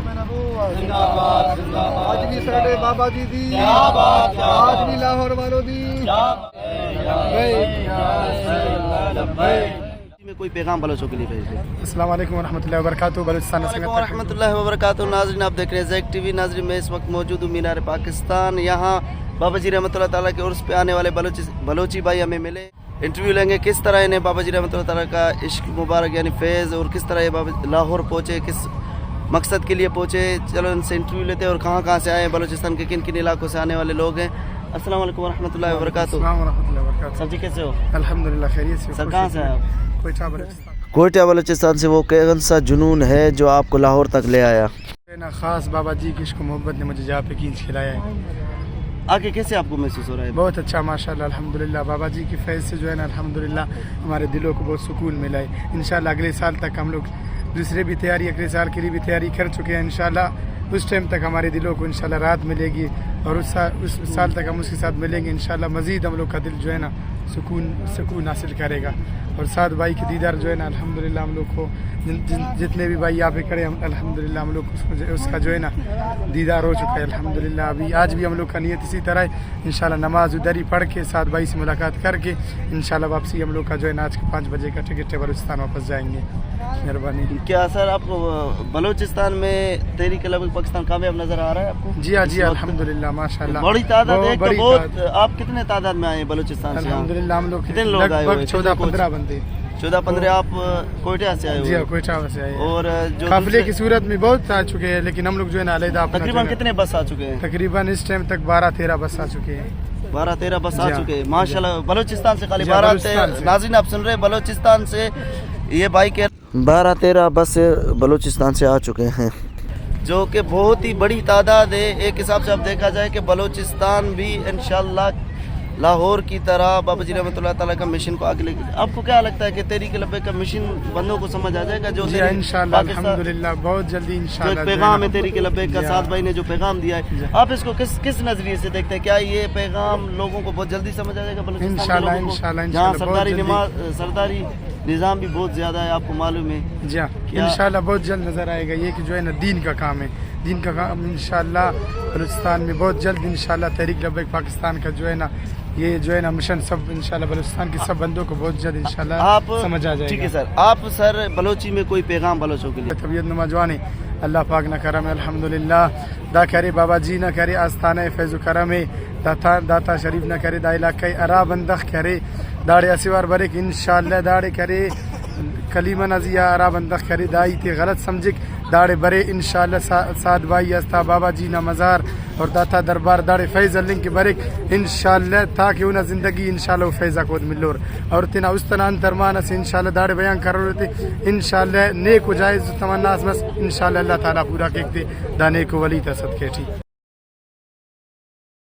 में नबूवत आज भी साडे बाबा जी दी आज भी लाहौर वालों दी में कोई पैगाम बलोचों के लिए भेज दे। अस्सलाम वालेकुम वरहमतुल्लाहि वबरकातुहू। बलूचिस्तान रहमतुल्लाहि व बरकातुहू। नाज़रीन आप देख रहे हैं ज़ैक टीवी। नाज़रीन मैं इस वक्त मौजूद हूँ मीनार पाकिस्तान। यहाँ बाबा जी रहमतुल्लाह ताला के उर्स पे आने वाले बलोची भाई हमें मिले। इंटरव्यू लेंगे किस तरह इन्हें बाबा जी रहमतुल्लाह ताला का इश्क मुबारक यानी फैज़ और किस तरह ये बाबा लाहौर पहुँचे, किस मकसद के लिए पहुँचे। चलो इनसे इंटरव्यू लेते हैं और कहाँ कहाँ से आए हैं, बलूचिस्तान के किन किन इलाकों से आने वाले लोग हैं। अस्सलाम वालेकुम वरहमतुल्लाहि वबरकातुहू। सर जी कैसे हो? अल्हम्दुलिल्लाह खैरियत से। सर कहाँ से हैं आप? कोयटा कोयटा बलूचिस्तान से। वो कौन सा जुनून है जो आपको लाहौर तक ले आया? ना खास बाबा जी की इश्क मोहब्बत ने मुझे जहाँ पे खींच के लाया है। आके कैसे आपको महसूस हो रहा है? बहुत अच्छा माशाल्लाह अल्हम्दुलिल्लाह। बाबा जी की फैज़ से जो है ना अल्हम्दुलिल्लाह हमारे दिलों को बहुत सुकून मिला है। इंशाल्लाह अगले साल तक हम लोग दूसरे भी तैयारी, अगले साल के लिए भी तैयारी कर चुके हैं। इंशाल्लाह उस टाइम तक हमारे दिलों को इंशाल्लाह राहत मिलेगी और उस साल तक हम उसके साथ मिलेंगे। इंशाल्लाह मज़ीद हम लोग का दिल जो है ना सुकून हासिल करेगा। और साथ भाई की दीदार जो है ना अल्हम्दुलिल्लाह हम लोग को जितने भी भाई यहाँ पे खड़े हम अल्हम्दुलिल्लाह हम लोग उसका जो है ना दीदार हो चुका है अल्हम्दुलिल्लाह। अभी आज भी हम लोग का नियत इसी तरह है इंशाल्लाह नमाज उधर ही पढ़ के साथ भाई से मुलाकात करके इंशाल्लाह वापसी हम लोग का जो है ना आज के 5 बजे का टिकट है, बलूचिस्तान वापस जाएंगे। मेहरबानी। क्या सर आपको बलूचिस्तान में तहरीक लबैक पाकिस्तान कामयाब नजर आ रहा है आपको? जी हाँ जी अल्हम्दुलिल्लाह माशाल्लाह। बड़ी तादाद है। बहुत आप कितने तादाद में आए बलूचिस्तान से? अल्हम्दुलिल्लाह हम लोग कितने लोग आए हुए? 14-15 बंदे। 14-15 आप कोयटा से आए जी हुए? हाँ कोयटा से आए। और जो काफिले की सूरत में बहुत आ चुके हैं, लेकिन हम लोग जो है ना अलग तकरीबन कितने बस आ चुके हैं? तकरीबन इस टाइम तक 12-13 बस आ चुके हैं। 12-13 बस आ जी चुके हैं माशाल्लाह। बलूचिस्तान से खाली जी हाँ, 12-13। नाज़रीन आप सुन रहे हैं बलूचिस्तान से ये बाइक है 12-13 बस बलूचिस्तान से आ चुके हैं, जो कि बहुत ही बड़ी तादाद है। एक हिसाब से अब देखा जाए कि बलूचिस्तान भी इंशाल्लाह लाहौर की तरह बाबा जी रहमतुल्लाह ताला का मिशन को आगे लेके। आपको क्या लगता है कि तहरीक लबैक का मिशन बंदों को समझ आ जाएगा? जो इंशाल्लाह अल्हम्दुलिल्लाह बहुत जल्दी इंशाल्लाह पैगाम है तहरीक लबैक का, साथ भाई ने जो पैगाम दिया है, आप इसको किस नजरिए से देखते हैं? क्या ये पैगाम लोगों को बहुत जल्दी समझ आ जाएगा बलूचिस्तान के लोगों को? जहाँ सरदारी निज़ाम भी बहुत ज़्यादा है, आपको मालूम है। जी हाँ इंशाल्लाह बहुत जल्द नज़र आएगा। ये कि जो है ना दीन का काम है, दीन का काम इंशाल्लाह बलूचिस्तान में बहुत जल्द इंशाल्लाह तहरीक लबैक पाकिस्तान का जो है ना ये जो है ना मिशन सब इंशाल्लाह बलूचिस्तान के सब बंदों को बहुत जल्द इंशाल्लाह आप समझ आ जाएगा। ठीक है सर। आप सर बलोची में कोई पैगाम बलोचों के लिए? तबीयत नमाजवान अल्लाह पाक न करम अल्हम्दुलिल्लाह दा करे बाबा जी न करे आस्थाना फैज़ करम दाता शरीफ न करे दा इलाका अरा बंदख करे दाड़े असिवार बरेक इंशाल्लाह दाड़े करे कलीमा नजिया अरा बंदख करे दाई ते गलत समझिक दाड़े बरे इंशाल्लाह साद भाई अस्ता बाबा जी ना मज़ार और दाता दरबार दाड़े फैज़ अल्लिंग के बरेक इंशाल्लाह ताकि उन्हें ज़िंदगी इंशाल्लाह फैज़ा को मिलोर और तिना उस तना अंतरमान से इंशाल्लाह दाड़े बयान कर रहे थे इंशाल्लाह नेक हो जाए तमन्ना बस इंशाल्लाह अल्लाह ताला पूरा कहते दाने को वली तसद के ठीक।